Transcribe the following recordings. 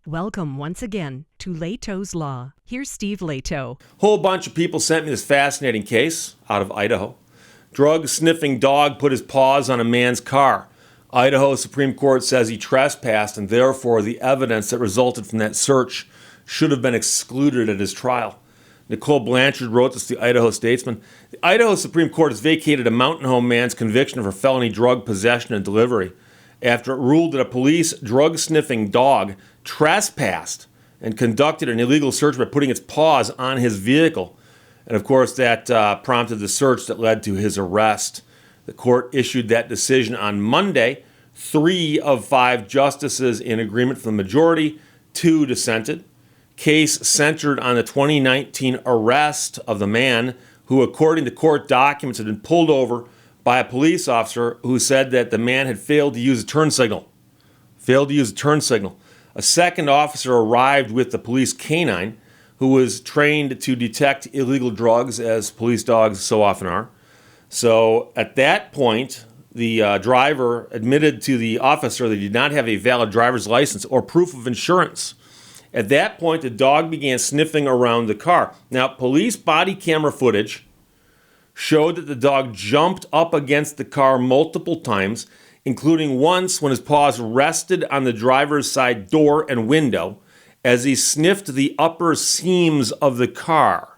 Welcome once again to Lehto's Law. Here's Steve Lehto. Whole bunch of people sent me this fascinating case out of Idaho. Drug-sniffing dog put his paws on a man's car. Idaho Supreme Court says he trespassed, and therefore the evidence that resulted from that search should have been excluded at his trial. Nicole Blanchard wrote this to the Idaho Statesman. The Idaho Supreme Court has vacated a Mountain Home man's conviction for felony drug possession and delivery after it ruled that a police drug-sniffing dog trespassed and conducted an illegal search by putting its paws on his vehicle. And of course, that prompted the search that led to his arrest. The court issued that decision on Monday. 3 of 5 justices in agreement from the majority, 2 dissented. Case centered on the 2019 arrest of the man who, according to court documents, had been pulled over by a police officer who said that the man had failed to use a turn signal. A second officer arrived with the police canine, who was trained to detect illegal drugs, as police dogs so often are. So at that point, the driver admitted to the officer that he did not have a valid driver's license or proof of insurance. At that point, the dog began sniffing around the car. Now, police body camera footage showed that the dog jumped up against the car multiple times, including once when his paws rested on the driver's side door and window as he sniffed the upper seams of the car.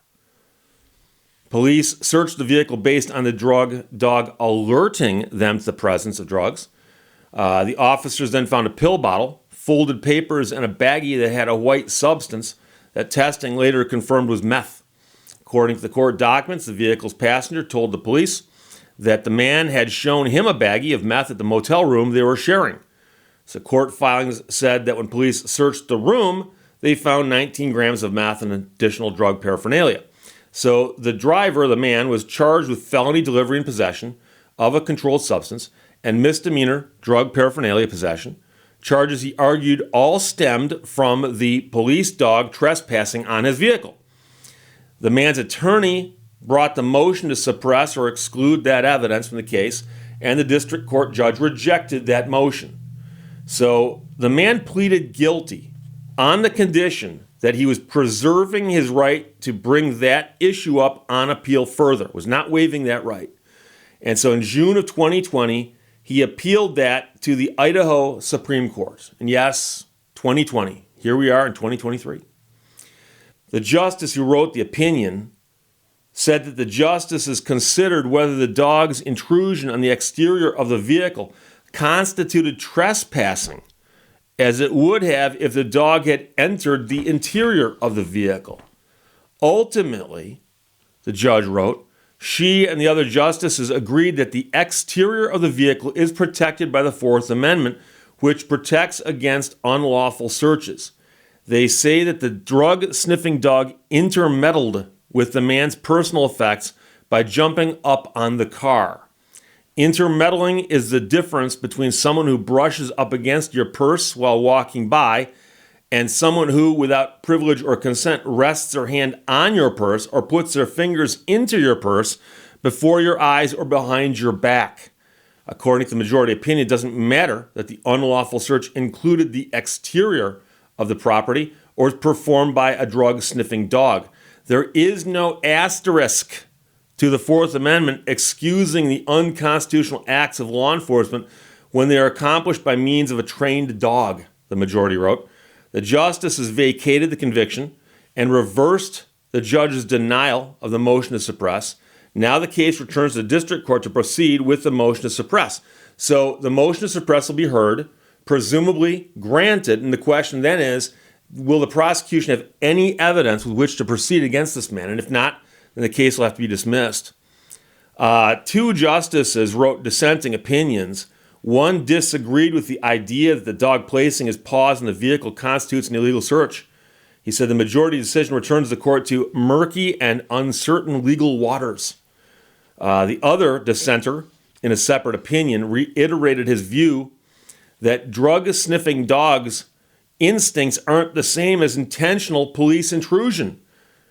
Police searched the vehicle based on the dog alerting them to the presence of drugs. The officers then found a pill bottle, folded papers, and a baggie that had a white substance that testing later confirmed was meth. According to the court documents, the vehicle's passenger told the police that the man had shown him a baggie of meth at the motel room they were sharing. So court filings said that when police searched the room, they found 19 grams of meth and additional drug paraphernalia. So the driver, the man, was charged with felony delivery and possession of a controlled substance and misdemeanor drug paraphernalia possession. Charges, he argued, all stemmed from the police dog trespassing on his vehicle. The man's attorney brought the motion to suppress or exclude that evidence from the case, and the district court judge rejected that motion. So the man pleaded guilty on the condition that he was preserving his right to bring that issue up on appeal further, was not waiving that right. And so in June of 2020, he appealed that to the Idaho Supreme Court. And yes, 2020. Here we are in 2023. The justice who wrote the opinion said that the justices considered whether the dog's intrusion on the exterior of the vehicle constituted trespassing, as it would have if the dog had entered the interior of the vehicle. Ultimately, the judge wrote, she and the other justices agreed that the exterior of the vehicle is protected by the Fourth Amendment, which protects against unlawful searches. They say that the drug-sniffing dog intermeddled with the man's personal effects by jumping up on the car. Intermeddling is the difference between someone who brushes up against your purse while walking by and someone who, without privilege or consent, rests their hand on your purse or puts their fingers into your purse before your eyes or behind your back. According to the majority opinion, it doesn't matter that the unlawful search included the exterior of the property or is performed by a drug-sniffing dog. There is no asterisk to the Fourth Amendment excusing the unconstitutional acts of law enforcement when they are accomplished by means of a trained dog, the majority wrote. The justices vacated the conviction and reversed the judge's denial of the motion to suppress. Now the case returns to the district court to proceed with the motion to suppress. So the motion to suppress will be heard, presumably granted, and the question then is, will the prosecution have any evidence with which to proceed against this man? And if not, then the case will have to be dismissed. 2 justices wrote dissenting opinions. One disagreed with the idea that the dog placing his paws in the vehicle constitutes an illegal search. He said the majority decision returns the court to murky and uncertain legal waters. The other dissenter, in a separate opinion, reiterated his view that drug-sniffing dogs' instincts aren't the same as intentional police intrusion.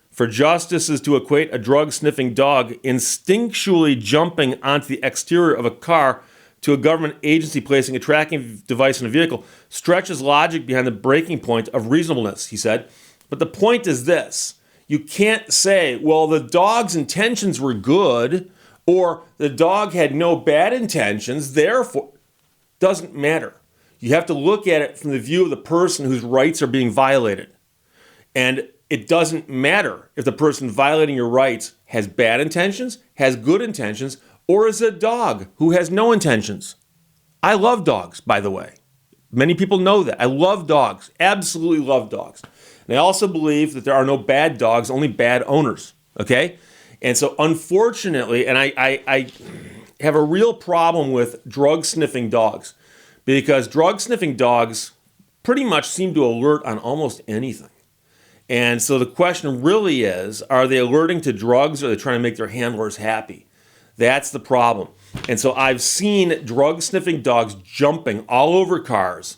For justices to equate a drug-sniffing dog instinctually jumping onto the exterior of a car to a government agency placing a tracking device in a vehicle stretches logic behind the breaking point of reasonableness, he said. But the point is this. You can't say, well, the dog's intentions were good or the dog had no bad intentions, therefore, doesn't matter. You have to look at it from the view of the person whose rights are being violated. And it doesn't matter if the person violating your rights has bad intentions, has good intentions, or is a dog who has no intentions. I love dogs, by the way. Many people know that. I love dogs, absolutely love dogs. And I also believe that there are no bad dogs, only bad owners, okay? And so unfortunately, and I have a real problem with drug-sniffing dogs because drug-sniffing dogs pretty much seem to alert on almost anything. And so the question really is, are they alerting to drugs or are they trying to make their handlers happy? That's the problem. And so I've seen drug-sniffing dogs jumping all over cars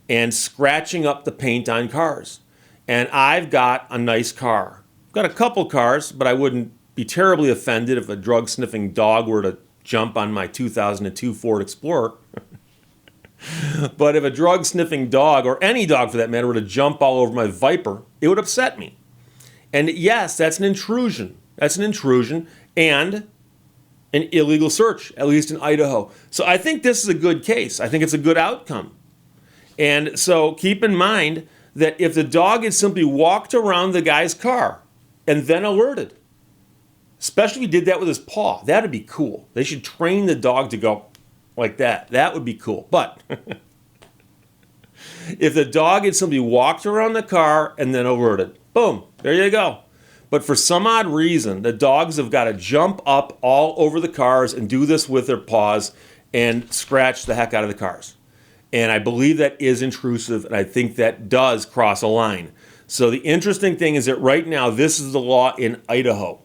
and scratching up the paint on cars. And I've got a nice car. I've got a couple cars, but I wouldn't be terribly offended if a drug-sniffing dog were to jump on my 2002 Ford Explorer. But if a drug-sniffing dog, or any dog for that matter, were to jump all over my Viper, it would upset me. And yes, that's an intrusion. That's an intrusion and an illegal search, at least in Idaho. So I think this is a good case. I think it's a good outcome. And so keep in mind that if the dog had simply walked around the guy's car and then alerted, especially if he did that with his paw, that'd be cool. They should train the dog to go like that. That would be cool. But if the dog had simply walked around the car and then alerted, boom, there you go. But for some odd reason, the dogs have got to jump up all over the cars and do this with their paws and scratch the heck out of the cars. And I believe that is intrusive, and I think that does cross a line. So the interesting thing is that right now, this is the law in Idaho.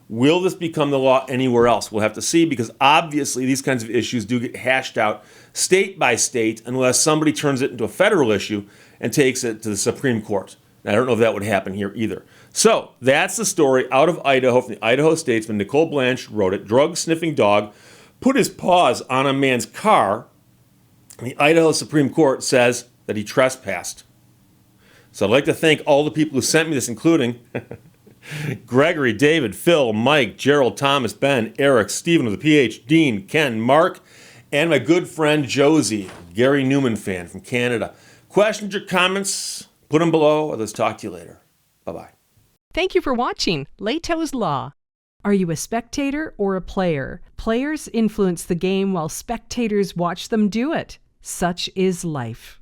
Will this become the law anywhere else? We'll have to see, because obviously these kinds of issues do get hashed out state by state unless somebody turns it into a federal issue and takes it to the Supreme Court. And I don't know if that would happen here either. So that's the story out of Idaho from the Idaho Statesman. Nicole Blanche wrote it. Drug-sniffing dog put his paws on a man's car. And the Idaho Supreme Court says that he trespassed. So I'd like to thank all the people who sent me this, including Gregory, David, Phil, Mike, Gerald, Thomas, Ben, Eric, Stephen with a PH, Dean, Ken, Mark, and my good friend Josie, Gary Newman fan from Canada. Questions or comments, put them below, or let's talk to you later. Bye-bye. Thank you for watching Lehto's Law. Are you a spectator or a player? Players influence the game while spectators watch them do it. Such is life.